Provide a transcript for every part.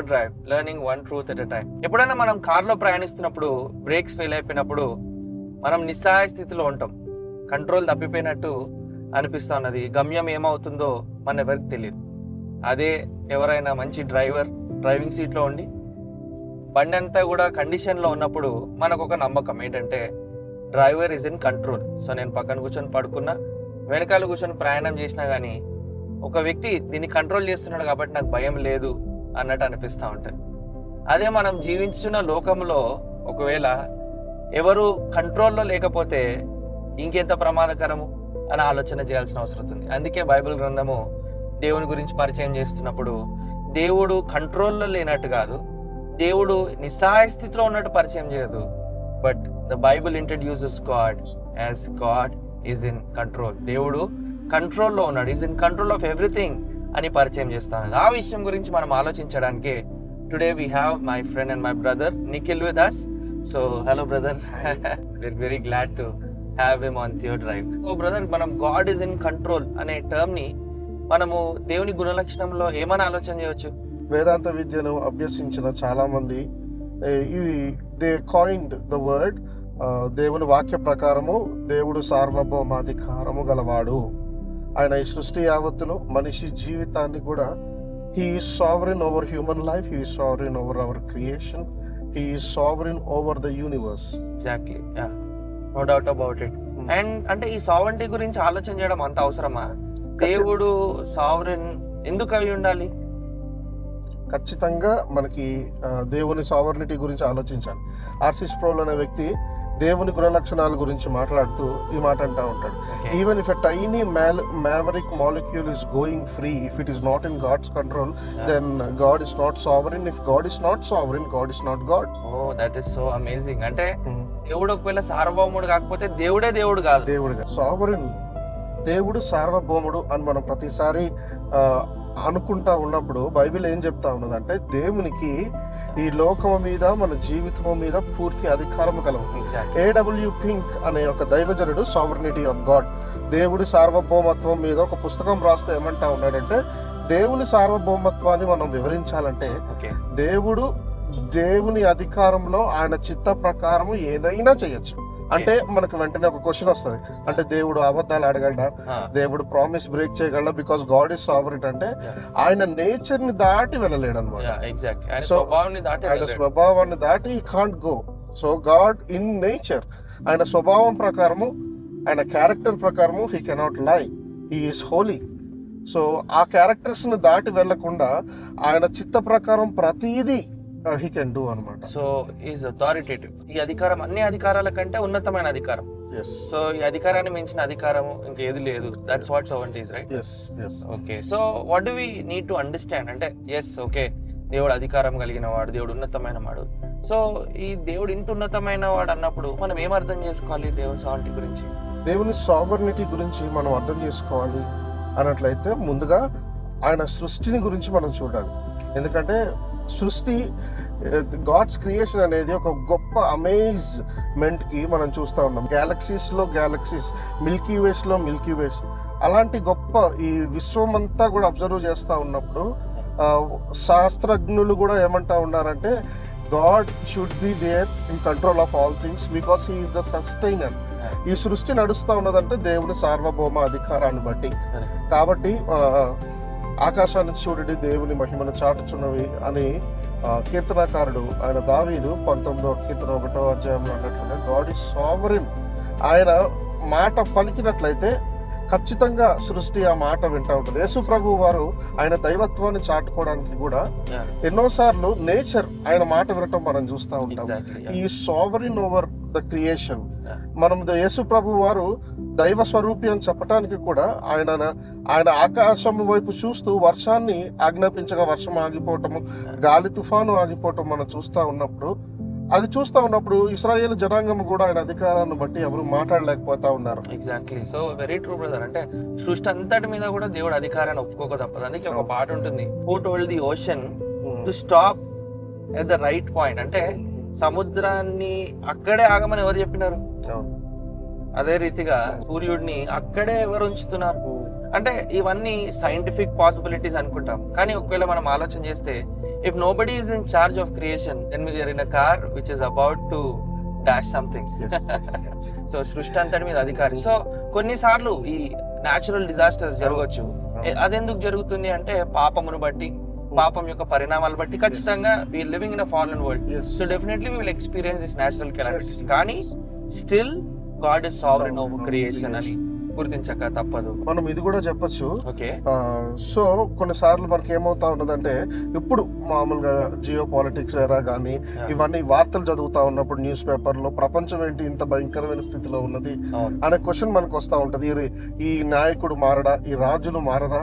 Your drive, learning one truth at a time. ఎప్పుడైనా మనం కార్లో ప్రయాణిస్తున్నప్పుడు బ్రేక్స్ ఫెయిల్ అయిపోయినప్పుడు మనం నిస్సహాయ స్థితిలో ఉంటాం. కంట్రోల్ తప్పిపోయినట్టు అనిపిస్తూ ఉన్నది. గమ్యం ఏమవుతుందో మన ఎవరికి తెలియదు. అదే ఎవరైనా మంచి డ్రైవింగ్ సీట్లో ఉండి బండి అంతా కూడా కండిషన్లో ఉన్నప్పుడు మనకు ఒక నమ్మకం ఏంటంటే driver is in control. So నేను పక్కన కూర్చొని పడుకున్నా, వెనకాల కూర్చొని ప్రయాణం చేసినా కానీ ఒక వ్యక్తి దీన్ని కంట్రోల్ చేస్తున్నాడు కాబట్టి నాకు భయం లేదు అన్నట్టు అనిపిస్తూ ఉంటుంది. అదే మనం జీవించున్న లోకంలో ఒకవేళ ఎవరు కంట్రోల్లో లేకపోతే ఇంకెంత ప్రమాదకరము అని ఆలోచన చేయాల్సిన అవసరం ఉంది. అందుకే బైబిల్ గ్రంథము దేవుని గురించి పరిచయం చేస్తున్నప్పుడు దేవుడు కంట్రోల్లో లేనట్టు కాదు, దేవుడు నిస్సహాయ స్థితిలో ఉన్నట్టు పరిచయం చేయదు. But the Bible introduces God as God is in control. దేవుడు కంట్రోల్లో ఉన్నాడు, is in control of everything అని పరిచయం చేస్తాను. ఆ విషయం గురించి మనం ఆలోచించడానికి today we have my friend and my brother Nikhil with us. So hello brother, we're very glad to have him on your drive. So brother, మనం గాడ్ ఈజ్ ఇన్ కంట్రోల్ అనే టర్మ్ ని మనము దేవుని గుణలక్షణంలో ఏమని ఆలోచన చేయవచ్చు? వేదాంత విద్యను అభ్యసించిన చాలా మంది దే కాయిన్డ్ ద వర్డ్ దేవుని వాక్య ప్రకారము దేవుడు సార్వభౌమాధికారము గలవాడు. ఆయన ఈ సృష్టి యావత్తును మనిషి జీవితాన్ని కూడా he is sovereign over human life, he is sovereign over our creation, he is sovereign over the universe. Exactly, no doubt about it. And అంటే ఈ సావరెంటీ గురించి ఆలోచన చేయడం అంత అవసరమా? దేవుడు సావరెన్ ఎందుకు అయి ఉండాలి? ఖచ్చితంగా మనకి దేవుని సావర్నిటీ గురించి ఆలోచించాలి. ఆర్సి స్ప్రోల్ అనే వ్యక్తి దేవుని గుణలక్షణాల గురించి మాట్లాడుతూ ఈ మాట అంటా ఉంటాడు. Even if a tiny maverick molecule is going free, if it is not in God's control, then God is not sovereign. If God is not sovereign, God is not God. Oh, that is so amazing. అంటే దేవుడు ఒకవేళ సార్వభౌముడు కాకపోతే దేవుడే దేవుడు కాదు. దేవుడు sovereign, దేవుడు సార్వభౌముడు అని మనం ప్రతిసారి అనుకుంటా ఉన్నప్పుడు బైబిల్ ఏం చెప్తా ఉన్నదంటే దేవునికి ఈ లోకం మీద మన జీవితం మీద పూర్తి అధికారం కలవు. A.W. పింక్ అనే ఒక దైవజనుడు సావర్నిటీ ఆఫ్ గాడ్, దేవుడి సార్వభౌమత్వం మీద ఒక పుస్తకం రాస్తే ఏమంటా ఉన్నాడంటే దేవుని సార్వభౌమత్వాన్ని మనం వివరించాలంటే దేవుని అధికారంలో ఆయన చిత్త ప్రకారం ఏదైనా చేయొచ్చు. అంటే మనకు వెంటనే ఒక క్వశ్చన్ వస్తుంది, అంటే దేవుడు అబద్ధాలు ఆడగలడా, దేవుడు ప్రామిస్ బ్రేక్ చేయగలడా? Because God is sovereign. అంటే ఆయన నేచర్ ని దాటి వెళ్ళలేడు అనమాట. ఆయన స్వభావాన్ని దాటి he can't go. So God in nature, ఆయన స్వభావం ప్రకారము, ఆయన క్యారెక్టర్ ప్రకారము హీ కెనాట్ లై, హీ ఈస్ హోలీ. సో ఆ క్యారెక్టర్స్ ని దాటి వెళ్లకుండా ఆయన చిత్త ప్రకారం ప్రతిదీ he can do అన్నమాట. So is authoritative. ఈ అధికారం అన్ని అధికారాల కంటే ఉన్నతమైన అధికారం. సో ఈ అధికారాన్ని మించిన అధికారం ఇంకేది లేదు. That's what sovereignty is, right? Okay, so what do we need to understand అంటే ఓకే, దేవుడు అధికారం కలిగిన వాడు, దేవుడు ఉన్నతమైన వాడు. సో ఈ దేవుడు ఇంత ఉన్నతమైన వాడు అన్నప్పుడు మనం ఏం అర్థం చేసుకోవాలి దేవుని సావర్నిటీ గురించి? దేవుని సావర్నిటీ గురించి మనం అర్థం చేసుకోవాలి అన్నట్లయితే ముందుగా ఆయన సృష్టిని గురించి మనం చూడాలి. ఎందుకంటే సృష్టి, గాడ్స్ క్రియేషన్ అనేది ఒక గొప్ప అమేజ్మెంట్ కి మనం చూస్తూ ఉన్నాం. గ్యాలక్సీస్ లో గ్యాలక్సీస్, మిల్కీ వేస్, అలాంటి గొప్ప ఈ విశ్వం అంతా కూడా అబ్జర్వ్ చేస్తూ ఉన్నప్పుడు శాస్త్రజ్ఞులు కూడా ఏమంటా ఉన్నారంటే God should be there in control of all things because he is the sustainer. ఈ సృష్టి నడుస్తూ ఉన్నదంటే దేవుని సార్వభౌమ అధికారాన్ని బట్టి. కాబట్టి ఆకాశాన్ని చూడండి దేవుని మహిమను చాటుచున్నవి అని కీర్తనాకారుడు ఆయన దావీదు 19వ కీర్తన 1వ అధ్యాయంలో అన్నట్లుగా గాడ్ ఈజ్ సావరిన్. ఆయన మాట పలికినట్లయితే ఖచ్చితంగా సృష్టి ఆ మాట వింటా ఉంటుంది. యేసు ప్రభు వారు ఆయన దైవత్వాన్ని చాటుకోవడానికి కూడా ఎన్నోసార్లు నేచర్ ఆయన మాట వినటం మనం చూస్తూ ఉంటాం. ఈ సావరిన్ ఓవర్ ద క్రియేషన్. మనం యేసు ప్రభు వారు దైవ స్వరూపి అని చెప్పడానికి కూడా ఆయన ఆకాశం వైపు చూస్తూ వర్షాన్ని ఆజ్ఞాపించగా వర్షం ఆగిపోవటము, గాలి తుఫాను ఆగిపోవటం మనం చూస్తూ ఉన్నప్పుడు ఇశ్రాయేలు జనాంగం కూడా ఆయన అధికారాన్ని బట్టి ఎవరు మాట్లాడలేకపోతా ఉన్నారు. Exactly, so very true brother. అంటే సృష్టి అంతటి మీద కూడా దేవుడు అధికారాన్ని ఒప్పుకోక తప్పదు. అందుకే ఒక పాట ఉంటుంది, who told the ocean to stop at the right point. అంటే సముద్రాన్ని అక్కడే ఆగమని ఎవరు చెప్పినారు? అదే రీతిగా సూర్యుడిని అక్కడే ఎవరు ఉంచుతున్నారు? అంటే ఇవన్నీ సైంటిఫిక్ పాసిబిలిటీస్ అనుకుంటాం, కానీ ఒకవేళ మనం ఆలోచన చేస్తే if nobody is in charge of creation, then we are in a car which is about to dash something. So సృష్టి అంతటి మీద అధికారి. సో కొన్నిసార్లు ఈ న్యాచురల్ డిజాస్టర్స్ జరగవచ్చు. అదెందుకు జరుగుతుంది అంటే పాపమును బట్టి, పాపం యొక్క పరిణామాలు బట్టి. ఖచ్చితంగా we living in a fallen world, so definitely we will experience this natural calamities. కానీ still God is sovereign over creation అని గుర్తించక తప్పదు. మనం ఇది కూడా చెప్పొచ్చు. ఓకే, సో కొన్నిసార్లు మనకి ఏమవుతా ఉంటదంటే, ఇప్పుడు మామూలుగా జియో పాలిటిక్స్ ఎరా కానీ ఇవన్నీ వార్తలు చదువుతా ఉన్నప్పుడు న్యూస్ పేపర్ లో ప్రపంచం ఏంటి ఇంత భయంకరమైన స్థితిలో ఉన్నది అనే క్వశ్చన్ మనకు వస్తా ఉంటది. ఈ నాయకుడు మారడా, ఈ రాజులు మారరా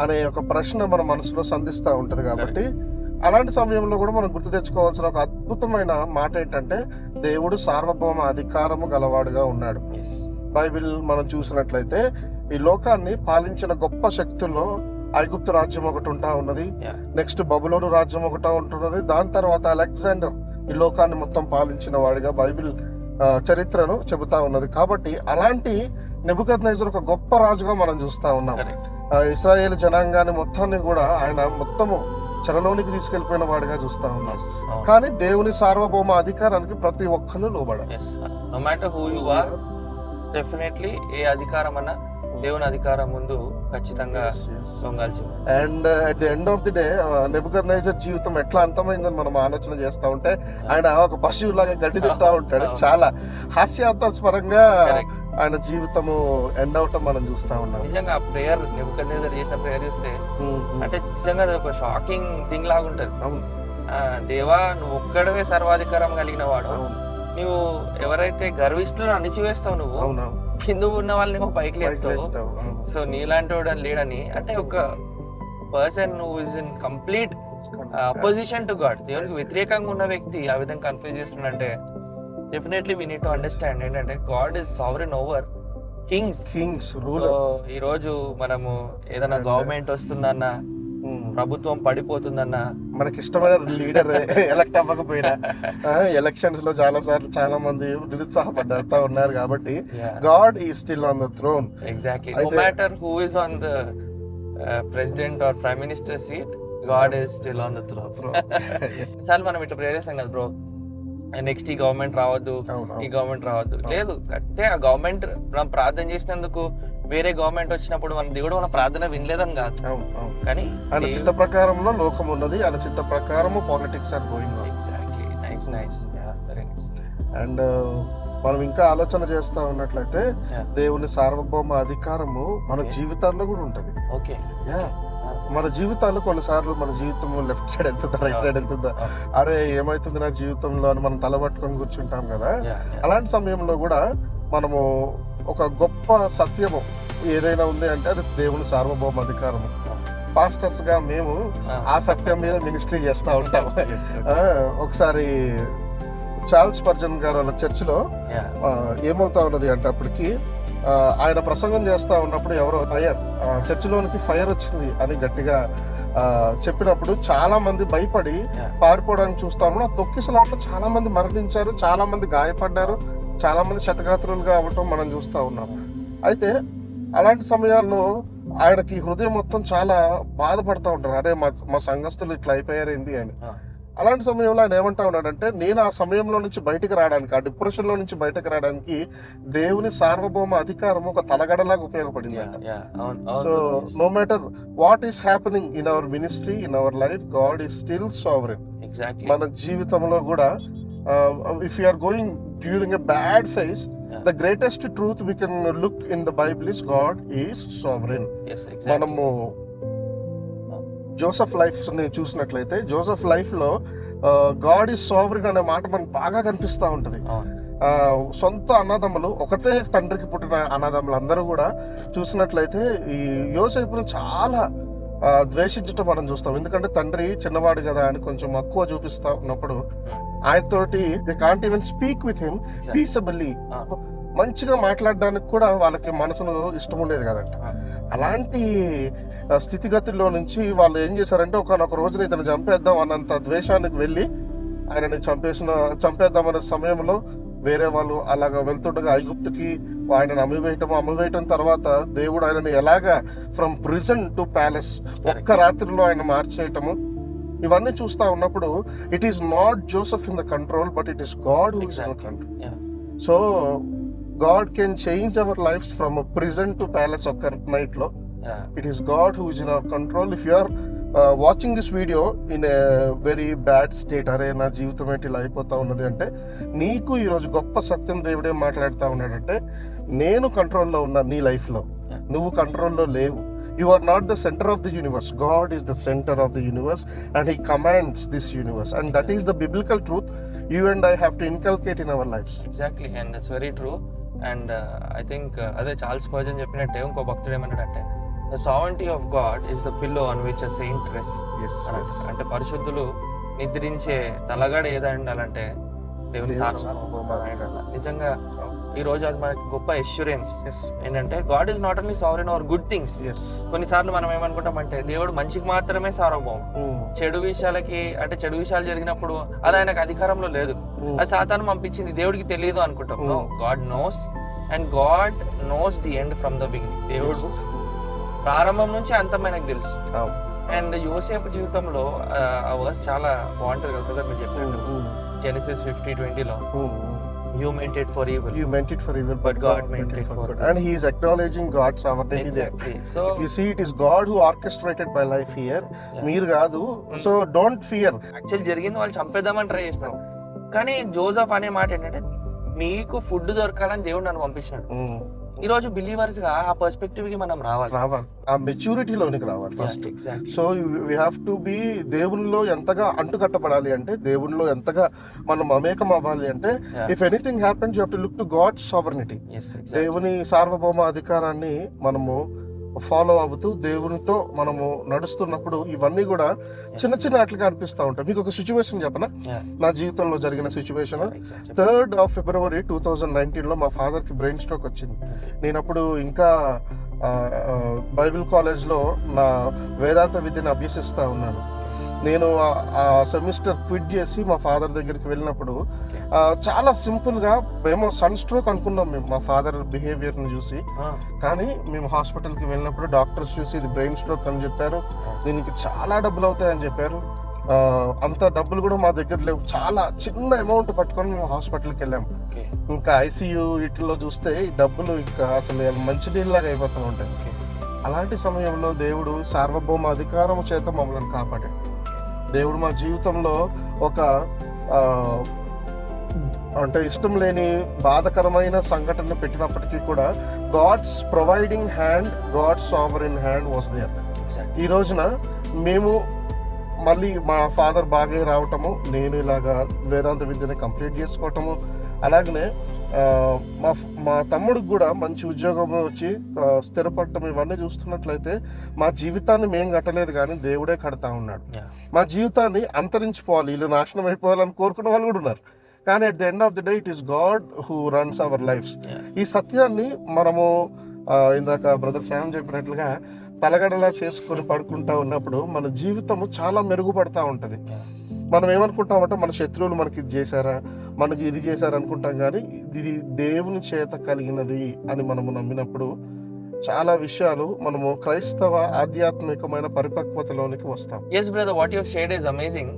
అనే ఒక ప్రశ్న మన మనసులో సంధిస్తా ఉంటది. కాబట్టి అలాంటి సమయంలో కూడా మనం గుర్తు తెచ్చుకోవాల్సిన ఒక అద్భుతమైన మాట ఏంటంటే, దేవుడు సార్వభౌమ అధికారము గలవాడుగా ఉన్నాడు. బైబిల్ మనం చూసినట్లయితే ఈ లోకాన్ని పాలించిన గొప్ప శక్తుల్లో ఐగుప్తు రాజ్యం ఒకటి ఉంటా ఉన్నది, నెక్స్ట్ బబులోను రాజ్యం ఒకటి ఉంటున్నది, దాని తర్వాత అలెగ్జాండర్ ఈ లోకాన్ని మొత్తం పాలించిన వాడిగా బైబిల్ చరిత్రను చెబుతా ఉన్నది. కాబట్టి అలాంటి నెబుకద్నెజర్ ఒక గొప్ప రాజుగా మనం చూస్తా ఉన్నాం. ఇశ్రాయేలు జనాంగాన్ని మొత్తాన్ని కూడా ఆయన మొత్తము చెరలోనికి తీసుకెళ్లిపోయిన వాడిగా చూస్తా ఉన్నాం. కానీ దేవుని సార్వభౌమ అధికారానికి ప్రతి ఒక్కరు లోబడాలి. No matter who you are, definitely ఏ అధికారం అన్నా దేవుని అధికారం ముందు ఖచ్చితంగా లొంగాల్సి. And at the end of the day Nebuchadnezzar జీవితం ఎట్లా అంతమైందని మనం ఆలోచన చేస్తా ఉంటే, ఆయన ఒక పశువులాగా గడ్డి తింటా ఉంటాడు. చాలా హాస్యాస్పరంగా ఆయన జీవితము ఎండ్ అవటం మనం చూస్తా ఉన్నాం. నిజంగా ఆ ప్రేయర్, నెబుకద్నెజర్ చేసిన ప్రేయర్ చూస్తే అంటే నిజంగా ఒక షాకింగ్ థింగ్ లాగా ఉంటది. దేవా, నువ్వు ఒక్కడవే సర్వాధికారం కలిగిన వాడు, నువ్వు ఎవరైతే గర్విష్ఠులను అణిచివేస్తావు, నువ్వు కింద ఉన్న వాళ్ళని పైకి లేపుతావు. సో నీలాంటి వాడు లేడని అంటే ఒక పర్సన్ నువ్వు is in complete opposition to God, దేవునికి వ్యతిరేకంగా ఉన్న వ్యక్తి ఆ విధంగా కన్ఫ్యూజ్ చేస్తున్నాడంటే definitely we need to understand ఏంటంటే God is sovereign over kings rulers. ఈ రోజు మనము ఏదైనా గవర్నమెంట్ వస్తుందన్నా, ప్రభుత్వం పడిపోతుందన్న, మనకి ఇష్టమైన లీడర్ ఎలక్ట్ అవ్వకపోయినా ఎలక్షన్స్ లో చాలా మంది నిరుత్సాహపడతా ఉన్నారు. కాబట్టి God is still on the throne. Exactly, no matter who is on the president or prime minister seat, God is still on the throne. Sir మనం ఇట్లా ప్రేయర్ చేస్తాం కదా బ్రో, నెక్స్ట్ ఈ గవర్నమెంట్ రావద్దు, ఈ గవర్నమెంట్ రావద్దు. లేదు, అంటే ఆ గవర్నమెంట్ మనం ప్రార్థన చేసినందుకు వేరే గవర్నమెంట్ వచ్చినప్పుడు మన దేవుడు మన ప్రార్థన వినలేదని కాదు. కానీ ఆయన చిత్త ప్రకారంలో లోకం ఉన్నది, ఆయన చిత్త ప్రకారము politics are going on. Exactly, nice nice, very nice. And మనం ఇంకా ఆలోచన చేస్తా ఉన్నట్లయితే దేవుని సార్వభౌమ అధికారము మన జీవితాల్లో కూడా ఉంటది. ఓకే, మన జీవితాలు కొన్నిసార్లు మన జీవితం లెఫ్ట్ సైడ్ వెళ్తుందా, రైట్ సైడ్ వెళ్తుందా, అరే ఏమైతుంది నా జీవితంలో అని మనం తలబట్టుకొని కూర్చుంటాం కదా. అలాంటి సమయంలో కూడా మనము ఒక గొప్ప సత్యము ఏదైనా ఉంది అంటే అది దేవుని సార్వభౌమ అధికారము. పాస్టర్స్ గా మేము ఆ సత్యం మీద మినిస్ట్రీ చేస్తా ఉంటాం. ఒకసారి చార్ల్స్ స్పర్జన్ గారు వాళ్ళ చర్చిలో ఏమవుతా ఉన్నది అంటే, అప్పటికి ఆయన ప్రసంగం చేస్తా ఉన్నప్పుడు ఎవరో చర్చిలోనికి ఫైర్ వచ్చింది అని గట్టిగా చెప్పినప్పుడు చాలా మంది భయపడి పారిపోవడానికి చూస్తా ఉన్నాం. ఆ తొక్కిసలాట్లో చాలా మంది మరణించారు, చాలా మంది గాయపడ్డారు, చాలా మంది శతగాత్రులుగా అవ్వటం మనం చూస్తా ఉన్నాం. అయితే అలాంటి సమయాల్లో ఆయనకి హృదయం మొత్తం చాలా బాధపడతా ఉంటారు, అరే మా సంఘస్థులు ఇట్లా అయిపోయారు ఏంది అని. అలాంటి సమయంలో ఆయన ఏమంటా ఉన్నాడంటే, నేను ఆ సమయంలో నుంచి బయటకు రావడానికి, ఆ డిప్రెషన్ లో నుంచి బయటకు రావడానికి దేవుని సార్వభౌమ అధికారం ఒక తలగడలాగా ఉపయోగపడింది. So no matter what is happening in our ministry, in our life, God is still sovereign. మన జీవితంలో కూడా if you are going during a bad phase, the greatest truth we can look in the Bible is God is sovereign. Yes, exactly. మనము Joseph life ని చూసినట్లయితే, Joseph life లో God is sovereign అనే మాట మనకు బాగా కనిపిస్తా ఉంటది. సొంత అన్నదమ్ములు, ఒకటే తండ్రికి పుట్టిన అన్నదమ్ములు అందరూ కూడా చూసినట్లయితే ఈ యోసేపును చాలా ద్వేషించటం మనం చూస్తాం. ఎందుకంటే తండ్రి చిన్నవాడు కదా అని కొంచెం మక్కువ చూపిస్తా ఉన్నప్పుడు ఆయనతోటి they can't even speak with him peaceably, మంచిగా మాట్లాడడానికి కూడా వాళ్ళకి మనసులో ఇష్టం ఉండేది కదంట. అలాంటి స్థితిగతుల్లో నుంచి వాళ్ళు ఏం చేశారంటే, ఒకనొక రోజున ఇతను చంపేద్దాం అన్నంత ద్వేషానికి వెళ్ళి ఆయనని చంపేద్దామనే సమయంలో వేరే వాళ్ళు అలాగా వెళ్తుండగా ఐగుప్తుకి ఆయనను అమ్మివేయటం తర్వాత దేవుడు ఆయనని ఎలాగా ఫ్రమ్ ప్రిజన్ టు ప్యాలెస్ ఒక్క రాత్రిలో ఆయన మార్చేయటము, ఇవన్నీ చూస్తా ఉన్నప్పుడు it is not Joseph in the control, but it is God who is in control. So God can change our life from prison to palace ఒక్క నైట్ లో. It is God who is in our control. If you are watching this video in a very bad state, అరే నా జీవితం ఏంటి ఇలా అయిపోతా ఉన్నది అంటే, నీకు ఈరోజు గొప్ప సత్యం దేవుడే మాట్లాడుతూ ఉన్నాడంటే, నేను కంట్రోల్లో ఉన్నా నీ లైఫ్లో, నువ్వు కంట్రోల్లో లేవు. You are not the center of the universe. God is the center of the universe and He commands this universe. And that is the biblical truth you and I have to inculcate in our lives. Exactly, and that's very true. And I think అదే Charles Spurgeon చెప్పినట్టే ఇంకో భక్తుడు ఏమన్నాడంటే, the sovereignty of God is the pillow on which a saint rests. Yes. అంటే పరిశుద్ధులు నిద్రించే తలగడ ఏదై ఉండాలంటే దేవుని సార్వభౌమ. నిజంగా ఈ రోజు అది మనకి గొప్ప ఎష్యూరెన్స్ ఏంటంటే, God is not only sovereign over good things. కొన్నిసార్లు మనం ఏమనుకుంటామంటే దేవుడు మంచికి మాత్రమే సార్వభౌమం, చెడు విషయాలకి అంటే చెడు విషయాలు జరిగినప్పుడు అది ఆయనకు అధికారంలో లేదు, అది సాతాను పంపించింది దేవుడికి తెలియదు అనుకుంటాం. No, God knows, and God knows the end from the beginning. దేవుడు ప్రారంభం నుంచి అంతం మనకు తెలుసు. అండ్ యోసేపు జీవితంలో ఆ వర్స్ చాలా బాగుంటది కదా బ్రదర్, మీరు చెప్పినట్టు Genesis 50:20 You meant it for evil. You meant it for evil, but God meant it for good. And He is acknowledging God's sovereignty exactly. there. So if you see, it is God who orchestrated my life here. మీరు కాదు. So don't fear. Actual జరిగింది వాళ్ళు చంపేద్దామని try చేస్తున్నారు, కానీ Joseph అనే మాట ఏంటంటే, మీకు ఫుడ్ దొరకాలని దేవుడు నన్ను పంపించాడు. ఈ రోజు బిలీవర్స్ గా ఆ పర్స్పెక్టివ్ కి మనం రావాలి, ఆ మెచ్యూరిటీలోనికి రావాలి first. So we have to be దేవునిలో ఎంతగా అంటుకట్టబడాలి అంటే, దేవునిలో ఎంతగా మనం మమేకం అవ్వాలి అంటే, if anything happens you have to look to God's sovereignty. దేవుని సార్వభౌమ అధికారాన్ని మనము ఫాలో అవుతూ దేవునితో మనము నడుస్తున్నప్పుడు ఇవన్నీ కూడా చిన్న చిన్న ఆటలుగా అనిపిస్తూ ఉంటాయి. మీకు ఒక సిచ్యువేషన్ చెప్పనా, నా జీవితంలో జరిగిన సిచ్యువేషన్. 3rd of February 2019 మా ఫాదర్కి బ్రెయిన్ స్ట్రోక్ వచ్చింది. నేను అప్పుడు ఇంకా బైబిల్ కాలేజ్లో నా వేదాంత విద్యను అభ్యసిస్తూ ఉన్నాను. నేను ఆ సెమిస్టర్ క్విట్ చేసి మా ఫాదర్ దగ్గరికి వెళ్ళినప్పుడు చాలా సింపుల్గా మేము సన్ స్ట్రోక్ అనుకున్నాం మేము, మా ఫాదర్ బిహేవియర్ని చూసి. కానీ మేము హాస్పిటల్కి వెళ్ళినప్పుడు డాక్టర్స్ చూసి ఇది బ్రెయిన్ స్ట్రోక్ అని చెప్పారు, దీనికి చాలా డబ్బులు అవుతాయని చెప్పారు. అంత డబ్బులు కూడా మా దగ్గర లేవు, చాలా చిన్న అమౌంట్ పట్టుకొని మేము హాస్పిటల్కి వెళ్ళాము. ఇంకా ఐసీయూ వీటిల్లో చూస్తే ఈ డబ్బులు ఇంకా అసలు మంచి నీళ్ళలాగా అయిపోతూ ఉంటాయి. అలాంటి సమయంలో దేవుడు సార్వభౌమ అధికారం చేత మమ్మల్ని కాపాడాడు. దేవుడు మా జీవితంలో ఒక అంటే ఇష్టం లేని బాధకరమైన సంఘటన పెట్టినప్పటికీ కూడా God's providing hand, God's sovereign hand was there. ఈ రోజున మేము మళ్ళీ మా ఫాదర్ బాగా రావటము, నేను ఇలాగా వేదాంత విద్యని కంప్లీట్ చేసుకోవటము, అలాగనే మా తమ్ముడికి కూడా మంచి ఉద్యోగం వచ్చి స్థిరపడటం, ఇవన్నీ చూస్తున్నట్లయితే మా జీవితాన్ని మేము కట్టలేదు కానీ దేవుడే కడతా ఉన్నాడు. మా జీవితాన్ని అంతరించిపోవాలి, వీళ్ళు నాశనం అయిపోవాలని కోరుకున్న వాళ్ళు కూడా ఉన్నారు. కానీ at the end of the day it is God who runs our lives. ఈ సత్యాన్ని మనము ఇందాక బ్రదర్ శామ్ చెప్పినట్లుగా తలగడలా చేసుకొని పడుకుంటా ఉన్నప్పుడు మన జీవితము చాలా మెరుగుపడతా ఉంటుంది. మనం ఏమనుకుంటామంటే మన శత్రువులు మనకి ఇది చేశారా, మనకి ఇది చేశారు అనుకుంటాం, కానీ ఇది దేవుని చేత కలిగినది అని మనము నమ్మినప్పుడు చాలా విషయాలు మనము క్రైస్తవ ఆధ్యాత్మికమైన పరిపక్వతలోనికి వస్తాం. Yes brother, what your shared is amazing.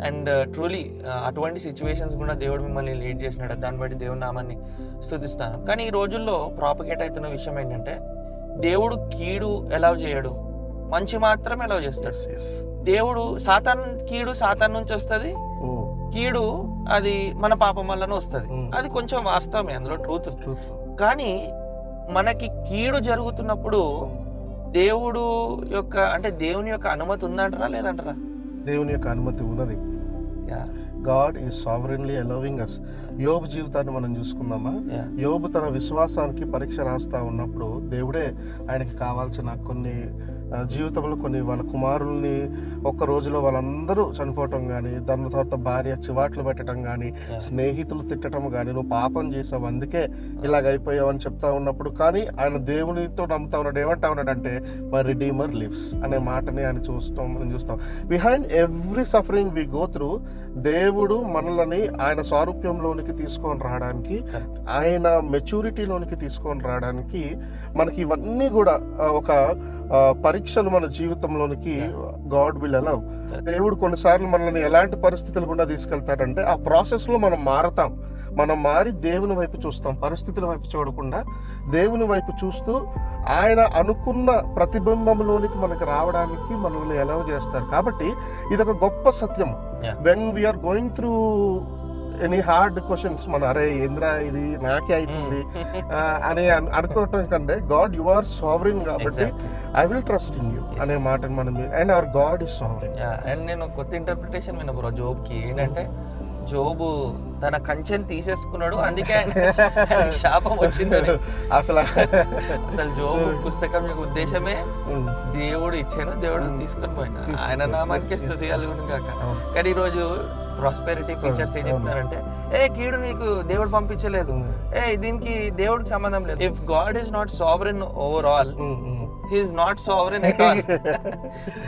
And truly అటువంటి సిచ్యువేషన్స్ కూడా దేవుడు మిమ్మల్ని లీడ్ చేసినాడు, దాన్ని బట్టి దేవుని నామాన్ని స్తుతిస్తాను. కానీ ఈ రోజుల్లో ప్రాపగేట్ అవుతున్న విషయం ఏంటంటే, దేవుడు కీడు ఎలవ్ చేయడు, మంచి మాత్రమే ఎలవ్ చేస్తాడు. దేవుడు కీడు సాతాన్ నుంచి వస్తుంది, కీడు అది మన పాపం వల్లనే వస్తుంది. అది కొంచెం వాస్తవమే, అందులో ట్రూత్. కానీ మనకి కీడు జరుగుతున్నప్పుడు దేవుడు యొక్క అంటే దేవుని యొక్క అనుమతి ఉందంటారా లేదంటారా? దేవుని యొక్క అనుమతి ఉన్నది. గాడ్ ఈజ్ సావరెన్లీ అలౌవింగ్ అస్. యోబు జీవితాన్ని మనం చూసుకుందామా? యోబు తన విశ్వాసానికి పరీక్ష రాస్తా ఉన్నప్పుడు దేవుడే ఆయనకి కావాల్సిన కొన్ని జీవితంలో కొన్ని వాళ్ళ కుమారుల్ని ఒక్క రోజులో వాళ్ళందరూ చనిపోవటం కానీ, దాని తర్వాత భార్య చివాట్లు పెట్టడం కానీ, స్నేహితులు తిట్టడం కానీ, నువ్వు పాపం చేసావు అందుకే ఇలాగ అయిపోయావు అని చెప్తా ఉన్నప్పుడు, కానీ ఆయన దేవునితో నమ్ముతా ఉన్నాడు. ఏమంటా ఉన్నాడంటే మై రిడీమర్ లివ్స్ అనే మాటని ఆయన మనం చూస్తాం. Behind every suffering we go through దేవుడు మనల్ని ఆయన స్వారూప్యంలోనికి తీసుకొని రావడానికి, ఆయన మెచ్యూరిటీలోనికి తీసుకొని రావడానికి మనకి ఇవన్నీ కూడా ఒక పరీక్షలు మన జీవితంలోనికి గాడ్ విల్ అలౌ. దేవుడు కొన్నిసార్లు మనల్ని ఎలాంటి పరిస్థితులు గుండా తీసుకెళ్తాడంటే ఆ ప్రాసెస్ లో మనం మారతాం. మనం మారి దేవుని వైపు చూస్తాం, పరిస్థితుల వైపు చూడకుండా దేవుని వైపు చూస్తూ ఆయన అనుకున్న ప్రతిబింబంలోనికి మనకి రావడానికి మనల్ని అలౌ చేస్తారు. కాబట్టి ఇది ఒక గొప్ప సత్యం. When we are going through any hard questions, మన అరే ఏంద్రా ఇది నాకే అవుతుంది అని అనుకోవటం కంటే గాడ్ యు ఆర్ సావరిన్ కాబట్టి I will trust in you అనే మాటను మనం, and our God is sovereign. And నేను కొత్త ఇంటర్ప్రిటేషన్ విన్న బ్రో జోబ్కి ఏంటంటే, జోబు తన కంచెని తీసేసుకున్నాడు, అందుకే ఆయనకి శాపం వచ్చిందని. అసలు జోబు పుస్తకం యొక్క ఉద్దేశమే దేవుడు ఇచ్చాను, దేవుడు తీసుకొని పోయినా, ఆయన నామానికి స్తుతి కలుగును గాక. కానీ ఈరోజు ప్రాస్పెరిటీ పిక్చర్స్ ఏం చెప్తున్నారంటే, కీడు నీకు దేవుడు పంపించలేదు, దీనికి దేవుడికి సంబంధం లేదు. If God is not sovereign over all, he is not sovereign at all.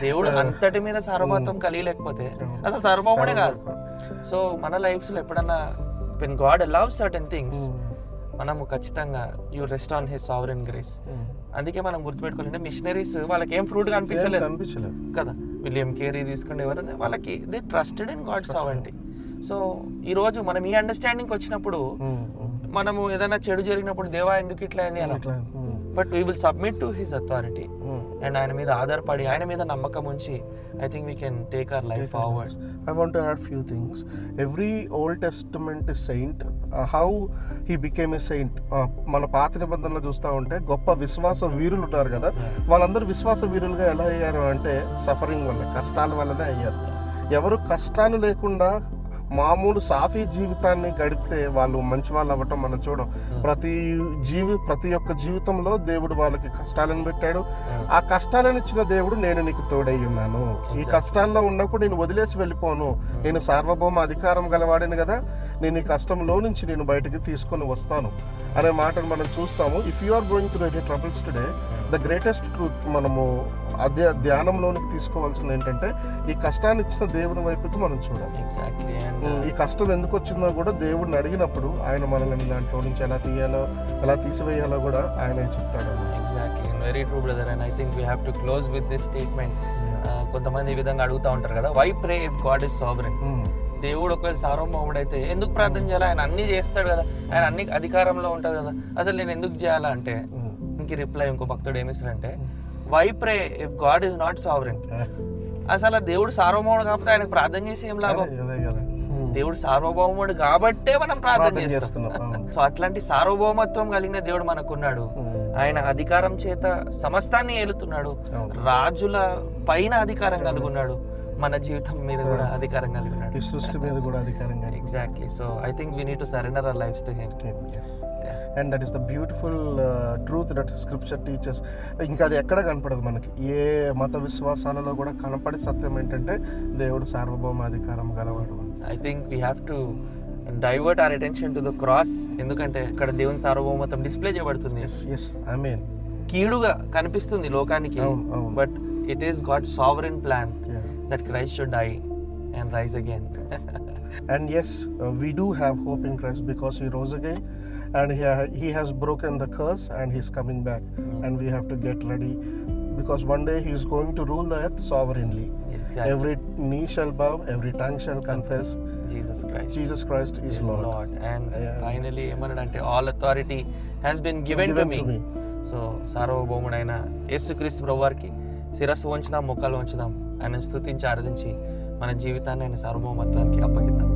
దేవుడు అంతటి మీద సార్వభౌమత్వం కలిగి లేకపోతే అసలు సార్వభౌముడే కాదు. సో మన లైఫ్స్ లో ఎప్పుడన్నా when God allows certain things, మనము ఖచ్చితంగా you rest on his sovereign grace. అందుకే మనం గుర్తుపెట్టుకోవాలంటే మిషనరీస్ వాళ్ళకి ఏం ఫ్రూట్ కనిపించలేదు కదా. విలియం కేరీ తీసుకుంటే ఎవరైనా వాళ్ళకి they trusted in God sovereignty. So ఈ రోజు మనం ఈ అండర్స్టాండింగ్ వచ్చినప్పుడు, మనము ఏదైనా చెడు జరిగినప్పుడు దేవా ఎందుకు ఇట్లా అయింది అలా, but we will submit to his authority and ఆయన మీద ఆధారపడి ఆయన మీద నమ్మకం ఉంచి I think we can take our life forward. I want to add few things. Every Old Testament saint, how he became a saint. మన పాత నిబంధనలో చూస్తూ ఉంటే గొప్ప విశ్వాస వీరులు ఉంటారు కదా, వాళ్ళందరూ విశ్వాస వీరులుగా ఎలా అయ్యారు అంటే సఫరింగ్ వల్ల, కష్టాల వల్లనే అయ్యారు. ఎవరు కష్టాలు లేకుండా మామూలు సాఫీ జీవితాన్ని గడిపితే వాళ్ళు మంచి వాళ్ళు అవ్వటం మనం చూడం. ప్రతి ఒక్క జీవితంలో దేవుడు వాళ్ళకి కష్టాలను పెట్టాడు. ఆ కష్టాలను ఇచ్చిన దేవుడు, నేను నీకు తోడై ఉన్నాను, ఈ కష్టాల్లో ఉన్నప్పుడు నేను వదిలేసి వెళ్ళిపోను, నేను సార్వభౌమ అధికారం గలవాడిని కదా, నేను ఈ కష్టంలో నుంచి నేను బయటకి తీసుకొని వస్తాను అనే మాటను మనం చూస్తాము. If you are going through any troubles today, the greatest truth మనము అదే ధ్యానంలోనికి తీసుకోవాల్సింది ఏంటంటే, ఈ కష్టాన్ని ఇచ్చిన దేవుని వైపుకి మనం చూడాలి. ఈ కష్టం ఎందుకు వచ్చిందో కూడా దేవుడిని అడిగినప్పుడు ఆయన మనల్ని దాంట్లో నుంచి ఎలా తీయాలో, ఎలా తీసివేయాలో కూడా ఆయనే చెప్తాడు. Exactly, very true brother. And I think we have to close with this statement. కొంతమంది ఈ విధంగా అడుగుతూ ఉంటారు కదా, why pray if God is sovereign. దేవుడు ఒకవేళ సార్వభౌముడు అయితే ఎందుకు ప్రార్థన చేయాలి, ఆయన అన్ని చేస్తాడు కదా, ఆయన అన్ని అధికారంలో ఉంటాడు కదా, అసలు నేను ఎందుకు చేయాలా అంటే, ఇంక రిప్లై ఇంకో భక్తుడు ఏమిస్తాడంటే, why pray if God is not sovereign. అసలు దేవుడు సార్వభౌముడు కాబట్టి ఆయనకు ప్రార్థన చేసి ఏం లాభం? దేవుడు సార్వభౌముడు కాబట్టే మనం ప్రార్థన చేస్తున్నాం. సో అట్లాంటి సార్వభౌమత్వం కలిగిన దేవుడు మనకున్నాడు. ఆయన అధికారం చేత సమస్తాన్ని ఏలుతున్నాడు, రాజుల పైన అధికారం కలిగి ఉన్నాడు, మన జీవితం మీద కూడా అధికారం కలిగి ఉన్నాడు, ఈ సృష్టి మీద కూడా అధికారం. Exactly. So I think we need to surrender our lives to him. And that is the beautiful truth that scripture teachers. ఇంకా అది ఎక్కడ కనపడదు మనకి, ఏ మత విశ్వాసాలలో కూడా కనపడే సత్యం ఏంటంటే దేవుడు సార్వభౌమ అధికారం గలవాడు. I think we have to divert our attention to the cross. ఎందుకంటే ఇక్కడ దేవుని సార్వభౌమత్వం డిస్ప్లే చేయబడుతుంది. కీడుగా కనిపిస్తుంది లోకానికి, but it is God's sovereign plan that Christ should die and rise again. And yes, we do have hope in Christ because he rose again and he has broken the curse and he's coming back. And we have to get ready because one day he is going to rule the earth sovereignly. Exactly. Every knee shall bow, every tongue shall confess Jesus Christ is Lord. And finally ఏమన్నాడంటే, all authority has been given to me. So సార్వభౌముడైన యేసుక్రీస్తు ప్రభువారికి శిరస్సు వంచుదాం, మొక్కలు వంచుదాం, ఆయన స్తుతించి ఆరాధించి మన జీవితాన్ని ఆయన సార్వభౌమత్వానికి అప్పగిద్దాం.